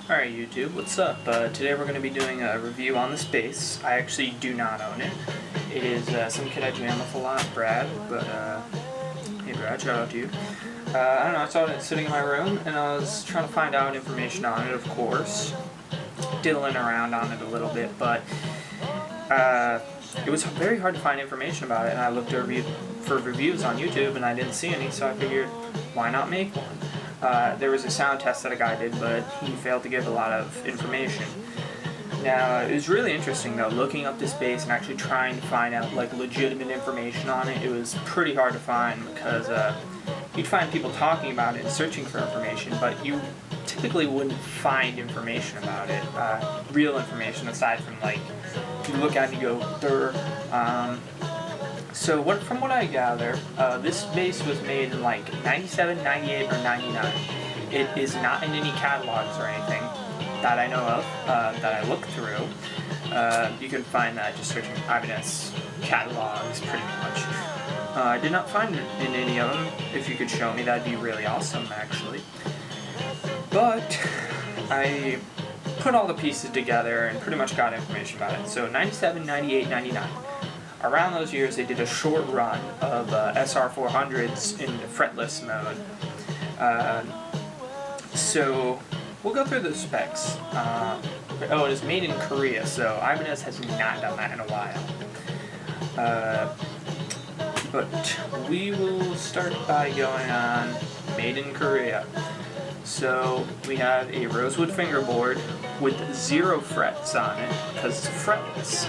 Alright YouTube, what's up? Today we're going to be doing a review on this bass. I actually do not own it. It is some kid I jam with a lot, Brad, but hey Brad, shout out to you. I don't know, I saw it sitting in my room and I was trying to find out information on it, of course. Diddling around on it a little bit, but it was very hard to find information about it, and I looked for reviews on YouTube and I didn't see any, so I figured, why not make one? There was a sound test that a guy did, but he failed to give a lot of information. Now, it was really interesting though, looking up this bass and actually trying to find out like legitimate information on it. It was pretty hard to find because you'd find people talking about it and searching for information, but you typically wouldn't find information about it, real information aside from like, you look at it and you go, durr. So from what I gather, this bass was made in like 97, 98, or 99. It is not in any catalogs or anything that I know of, that I looked through. You can find that just searching Ibanez catalogs pretty much. I did not find it in any of them. If you could show me, that'd be really awesome actually. But I put all the pieces together and pretty much got information about it. So 97, 98, 99. Around those years, they did a short run of SR400s in fretless mode. So we'll go through the specs. Oh, it is made in Korea, so Ibanez has not done that in a while. But we will start by going on made in Korea. So we have a rosewood fingerboard with 0 frets on it because it's fretless.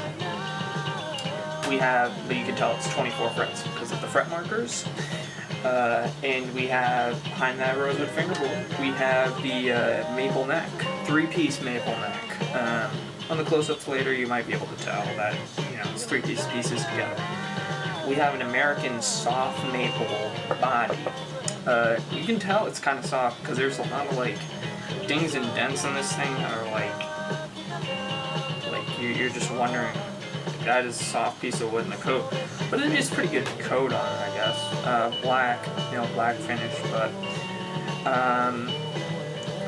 We have, but you can tell it's 24 frets because of the fret markers. And we have, behind that rosewood fingerboard, we have the maple neck, 3-piece maple neck. On the close-ups later, you might be able to tell that, you know, it's 3 pieces together. We have an American soft maple body. You can tell it's kind of soft because there's a lot of like dings and dents on this thing that are like you're just wondering. That is a soft piece of wood in the coat, but it is pretty good coat on it, I guess. Black, black finish, but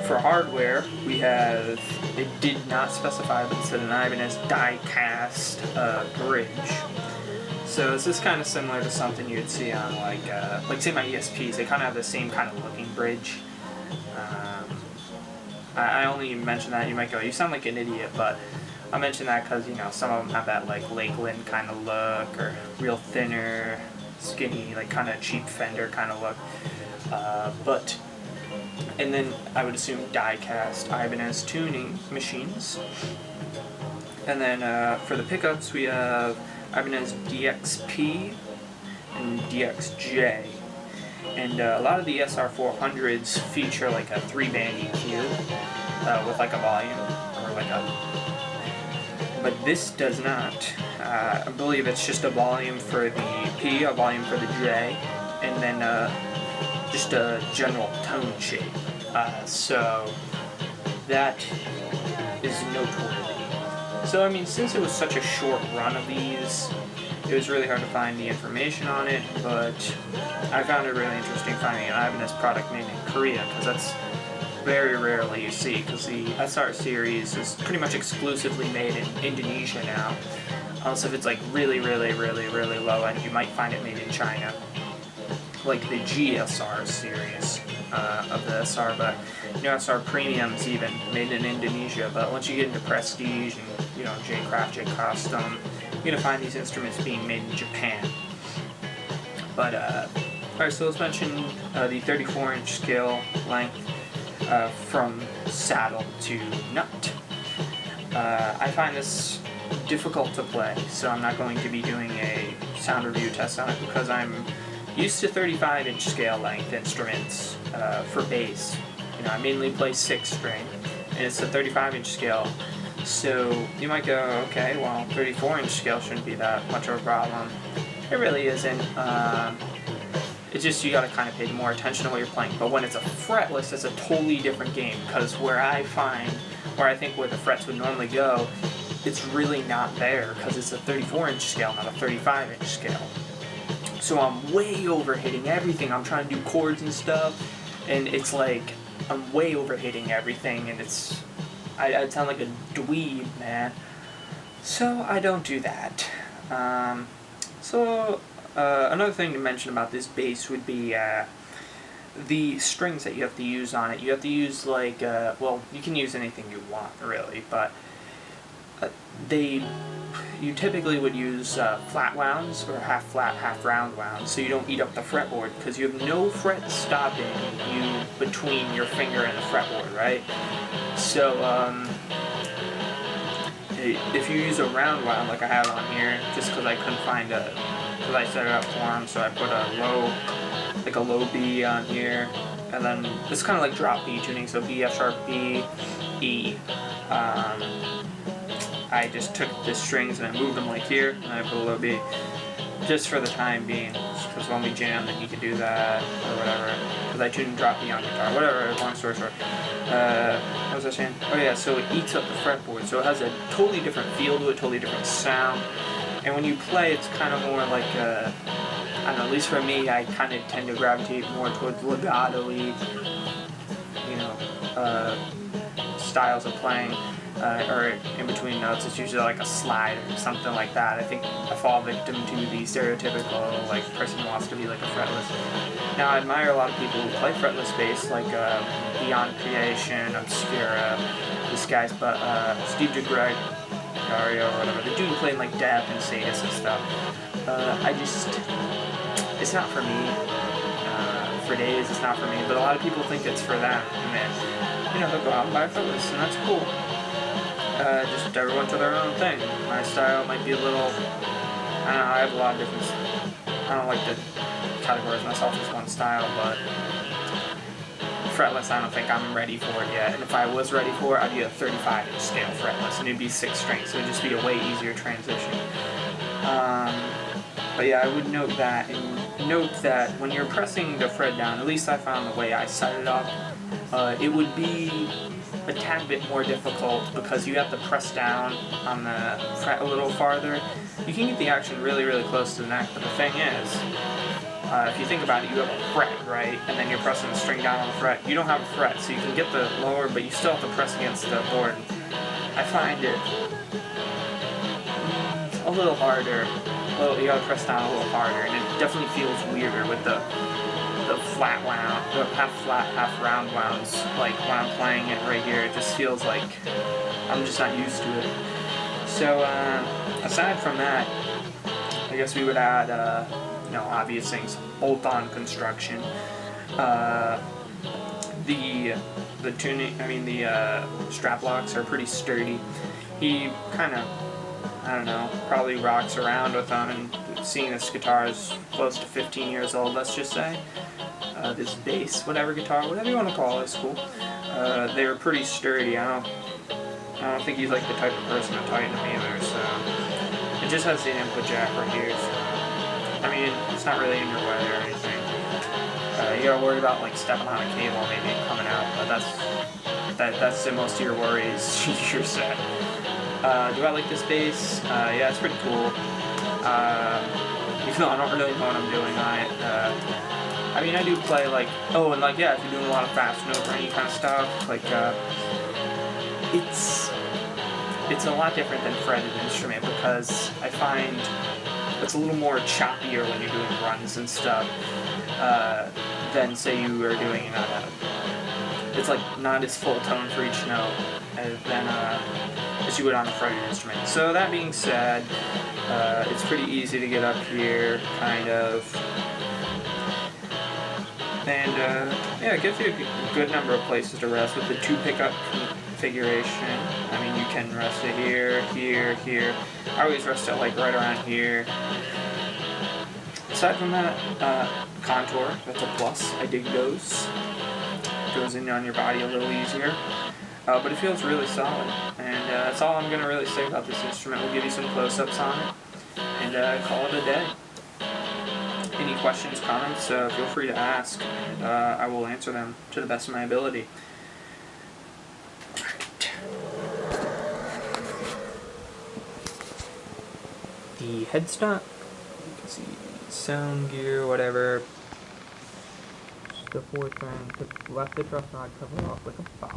for hardware, we have, it did not specify, but it said an Ibanez die-cast bridge. So this is kind of similar to something you'd see on like say my ESPs, they kind of have the same kind of looking bridge. I only mention that, you might go, you sound like an idiot, but I mention that because, some of them have that like Lakeland kind of look, or real thinner, skinny, like kind of cheap Fender kind of look. And then I would assume die-cast Ibanez tuning machines. And then for the pickups we have Ibanez DXP and DXJ. And a lot of the SR400s feature like a 3-band EQ with like a volume, or like a... But this does not. I believe it's just a volume for the P, a volume for the J, and then just a general tone shape. So that is noteworthy. So I mean, since it was such a short run of these, it was really hard to find the information on it, but I found it really interesting finding an Ibanez product made in Korea, because that's very rarely you see, because the SR series is pretty much exclusively made in Indonesia now. Also, if it's like really low end, you might find it made in China, like the GSR series of the SR, but SR Premium's even made in Indonesia. But once you get into Prestige and J-Craft, J-Custom, you're gonna find these instruments being made in Japan. But alright, so let's mention the 34-inch scale length. From saddle to nut. I find this difficult to play, so I'm not going to be doing a sound review test on it because I'm used to 35-inch scale length instruments for bass. I mainly play 6-string, and it's a 35-inch scale. So you might go, okay, well, 34-inch scale shouldn't be that much of a problem. It really isn't. It's just you gotta kind of pay more attention to what you're playing. But when it's a fretless, it's a totally different game, because where I think where the frets would normally go, it's really not there, because it's a 34-inch scale, not a 35-inch scale. So I'm way overhitting everything. I'm trying to do chords and stuff, and it's like I'm way overhitting everything, and it's I'd sound like a dweeb, man. So I don't do that. Another thing to mention about this bass would be the strings that you have to use on it. You have to use like, well, you can use anything you want really, but you typically would use flat wounds or half flat, half round wounds, so you don't eat up the fretboard, because you have no fret stopping you between your finger and the fretboard, right? So if you use a round wound like I have on here, just because I couldn't find because I set it up for them, so I put a low B on here, and then it's kind of like drop B tuning, so B, F sharp, B, E. I just took the strings and I moved them like here, and I put a low B, just for the time being, because when we jam then you can do that, or whatever, because I tuned drop B on guitar, whatever, long story short. What was I saying? Oh yeah, so it eats up the fretboard, so it has a totally different feel to it, totally different sound, and when you play it's kind of more like I don't know, at least for me, I kind of tend to gravitate more towards legato-y, you know, styles of playing. Or in between notes, it's usually like a slide or something like that. I think I fall victim to the stereotypical like person who wants to be like a fretless. Now I admire a lot of people who play fretless bass, like Beyond Creation, Obscura, these guys, but Steve DeGregorio or whatever, the dude playing like Death and Sadist and stuff. It's not for me. For days, it's not for me, but a lot of people think it's for them, and then, you know, they'll go out and buy fretless, and that's cool. Just everyone to their own thing. My style might be a little, I don't know, I have a lot of different, I don't like to categorize myself as one style, but fretless, I don't think I'm ready for it yet. And if I was ready for it, I'd be a 35-inch scale fretless, and it'd be 6 strings, so it'd just be a way easier transition. But yeah, I would note that, and note that when you're pressing the fret down, at least I found the way I set it up, it would be a tad bit more difficult because you have to press down on the fret a little farther. You can get the action really, really close to the neck, but the thing is, if you think about it, you have a fret, right? And then you're pressing the string down on the fret. You don't have a fret, so you can get the lower, but you still have to press against the board. I find it a little harder. You gotta press down a little harder, and it definitely feels weirder with the flat wound, the half flat, half round wounds. Like when I'm playing it right here, it just feels like I'm just not used to it. So aside from that, I guess we would add, you know, obvious things, bolt-on construction. The tuning, I mean the strap locks are pretty sturdy. He kind of, I don't know, probably rocks around with them, and seeing this guitar is close to 15 years old, let's just say. This bass, whatever guitar, whatever you want to call it, is cool. They were pretty sturdy. I don't think he's like the type of person to tighten them either, so it just has the input jack right here, so I mean, it's not really in your way or anything. You gotta worry about like stepping on a cable maybe coming out, but that's the most of your worries. You're set. Do I like this bass? Yeah, it's pretty cool. Even though I don't really know what I'm doing on it. I mean, I do play like, oh, and like, yeah, if you're doing a lot of fast note or any kind of stuff, like, it's a lot different than fretted instrument, because I find it's a little more choppier when you're doing runs and stuff, than say you were doing, it's like not as full tone for each note as you would on a fretted instrument. So that being said, it's pretty easy to get up here, kind of. And yeah, it gives you a good number of places to rest with the 2 pickup configuration. I mean, you can rest it here, here, here. I always rest it like right around here. Aside from that, contour, that's a plus. I dig those. Goes in on your body a little easier. But it feels really solid. And that's all I'm going to really say about this instrument. We'll give you some close-ups on it, and call it a day. Any questions, comments, feel free to ask, and I will answer them to the best of my ability. Alright. The headstock, you can see sound gear, whatever. Just the 4th and left the truck rod cover off like a boss.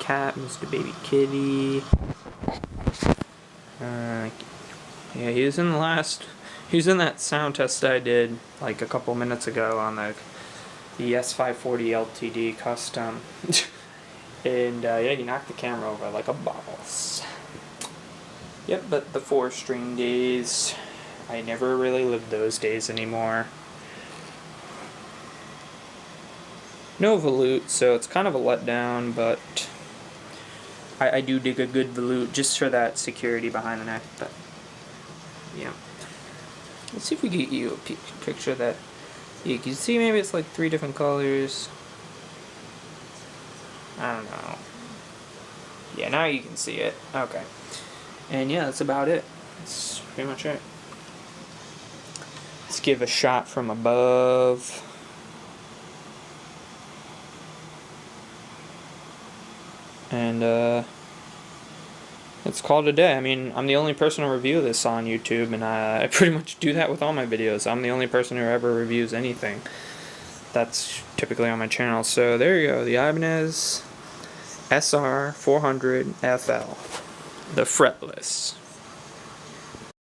cat, Mr. Baby Kitty. Yeah, he was in that sound test I did like a couple minutes ago on the S540 LTD custom. And yeah, you knocked the camera over like a boss. Yep, but the 4-string days, I never really lived those days anymore. No volute, so it's kind of a letdown, but I do dig a good volute just for that security behind the neck. But yeah, let's see if we get you a picture that you can see. Maybe it's like 3 different colors. I don't know. Yeah, now you can see it. Okay. And yeah, that's about it. That's pretty much it. Let's give a shot from above. And let's call it a day. I mean, I'm the only person to review this on YouTube, and I pretty much do that with all my videos. I'm the only person who ever reviews anything. That's typically on my channel. So there you go, the Ibanez SR400FL, the fretless.